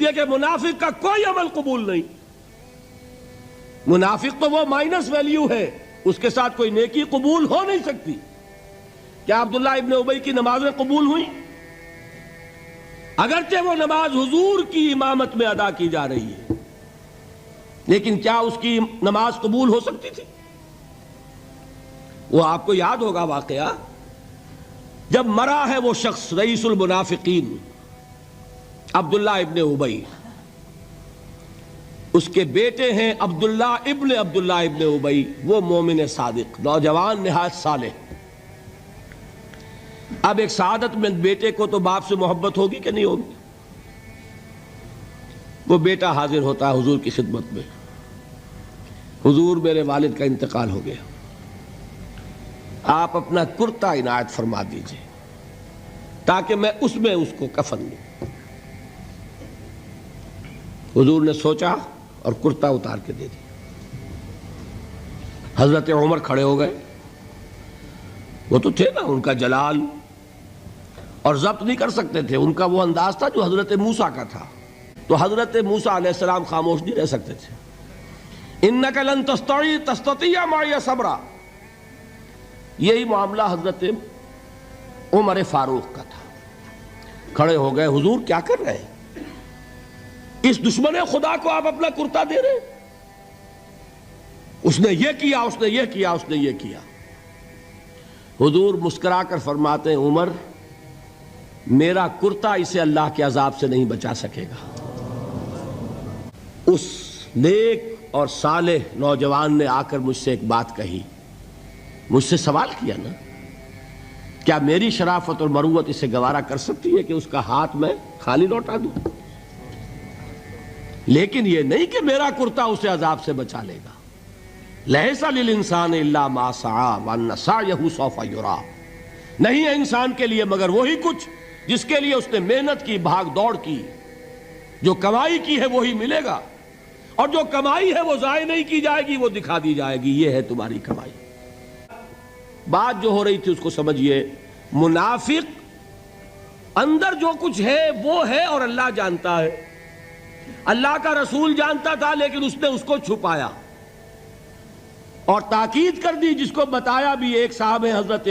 لیے کہ منافق کا کوئی عمل قبول نہیں. منافق تو وہ مائنس ویلیو ہے، اس کے ساتھ کوئی نیکی قبول ہو نہیں سکتی. کیا عبداللہ ابن ابی کی نمازیں قبول ہوئیں؟ اگرچہ وہ نماز حضور کی امامت میں ادا کی جا رہی ہے، لیکن کیا اس کی نماز قبول ہو سکتی تھی؟ وہ آپ کو یاد ہوگا واقعہ، جب مرا ہے وہ شخص رئیس المنافقین عبداللہ ابن ابی، اس کے بیٹے ہیں عبداللہ ابن ابی، وہ مومن صادق، نوجوان نہایت صالح. اب ایک سعادت مند بیٹے کو تو باپ سے محبت ہوگی کہ نہیں ہوگی؟ وہ بیٹا حاضر ہوتا ہے حضور کی خدمت میں، حضور میرے والد کا انتقال ہو گیا، آپ اپنا کرتا عنایت فرما دیجئے تاکہ میں اس کو کفن دوں. حضور نے سوچا اور کرتا اتار کے دے دیا. حضرت عمر کھڑے ہو گئے، وہ تو تھے نا، ان کا جلال اور ضبط نہیں کر سکتے تھے، ان کا وہ انداز تھا جو حضرت موسیٰ کا تھا. تو حضرت موسیٰ علیہ السلام خاموش نہیں رہ سکتے تھے. انک لن تستطیع معی صبرا، یہی معاملہ حضرت عمر فاروق کا تھا. کھڑے ہو گئے، حضور کیا کر رہے ہیں؟ اس دشمن خدا کو آپ اپنا کرتا دے رہے ہیں؟ اس نے یہ کیا، اس نے یہ کیا، اس نے یہ کیا. حضور مسکرا کر فرماتے ہیں، عمر میرا کرتا اسے اللہ کے عذاب سے نہیں بچا سکے گا. اس نیک اور صالح نوجوان نے آ کر مجھ سے ایک بات کہی، مجھ سے سوال کیا نا، کیا میری شرافت اور مروت اسے گوارا کر سکتی ہے کہ اس کا ہاتھ میں خالی لوٹا دوں؟ لیکن یہ نہیں کہ میرا کرتا اسے عذاب سے بچا لے گا. لَيْسَ لِلْإِنسَانِ إِلَّا مَا سَعَىٰ وَأَنَّ سَعْيَهُ سَوْفَ يُرَىٰ، نہیں ہے انسان کے لیے مگر وہی کچھ جس کے لیے اس نے محنت کی، بھاگ دوڑ کی. جو کمائی کی ہے وہی ملے گا، اور جو کمائی ہے وہ ضائع نہیں کی جائے گی، وہ دکھا دی جائے گی. یہ ہے تمہاری کمائی. بات جو ہو رہی تھی اس کو سمجھیے. منافق اندر جو کچھ ہے وہ ہے اور اللہ جانتا ہے. اللہ کا رسول جانتا تھا لیکن اس نے اس کو چھپایا اور تاکید کر دی، جس کو بتایا بھی ایک صاحب ہے حضرت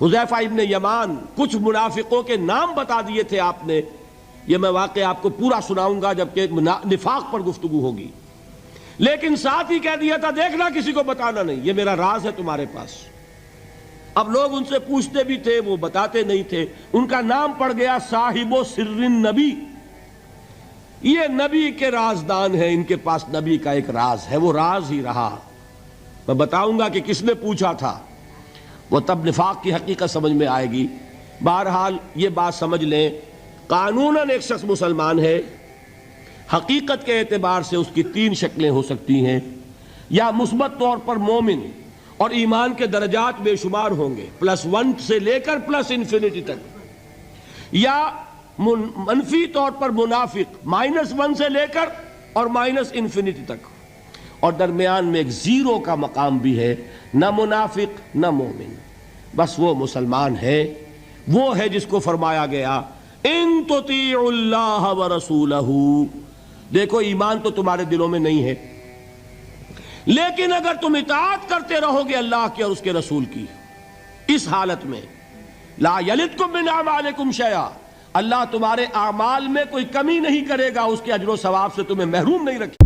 حذیفہ ابن یمان. کچھ منافقوں کے نام بتا دیے تھے آپ نے، یہ میں واقعہ آپ کو پورا سناؤں گا جبکہ نفاق پر گفتگو ہوگی، لیکن ساتھ ہی کہہ دیا تھا دیکھنا کسی کو بتانا نہیں، یہ میرا راز ہے تمہارے پاس. اب لوگ ان سے پوچھتے بھی تھے، وہ بتاتے نہیں تھے. ان کا نام پڑ گیا صاحب سر النبی، یہ نبی کے رازدان ہیں، ان کے پاس نبی کا ایک راز ہے، وہ راز ہی رہا. میں بتاؤں گا کہ کس نے پوچھا تھا، وہ تب نفاق کی حقیقت سمجھ میں آئے گی. بہرحال یہ بات سمجھ لیں، قانوناً ایک شخص مسلمان ہے، حقیقت کے اعتبار سے اس کی تین شکلیں ہو سکتی ہیں. یا مثبت طور پر مومن اور ایمان کے درجات بے شمار ہوں گے، +1 سے لے کر +انفینٹی تک، یا منفی طور پر منافق، -1 سے لے کر اور -انفینٹی تک، اور درمیان میں ایک زیرو کا مقام بھی ہے، نہ منافق نہ مومن، بس وہ مسلمان ہے. وہ ہے جس کو فرمایا گیا ان تطیعوا اللہ ورسولہ. دیکھو ایمان تو تمہارے دلوں میں نہیں ہے، لیکن اگر تم اطاعت کرتے رہو گے اللہ کی اور اس کے رسول کی، اس حالت میں لا یلدکم من اعمالکم شیئا، اللہ تمہارے اعمال میں کوئی کمی نہیں کرے گا، اس کے اجر و ثواب سے تمہیں محروم نہیں رکھے.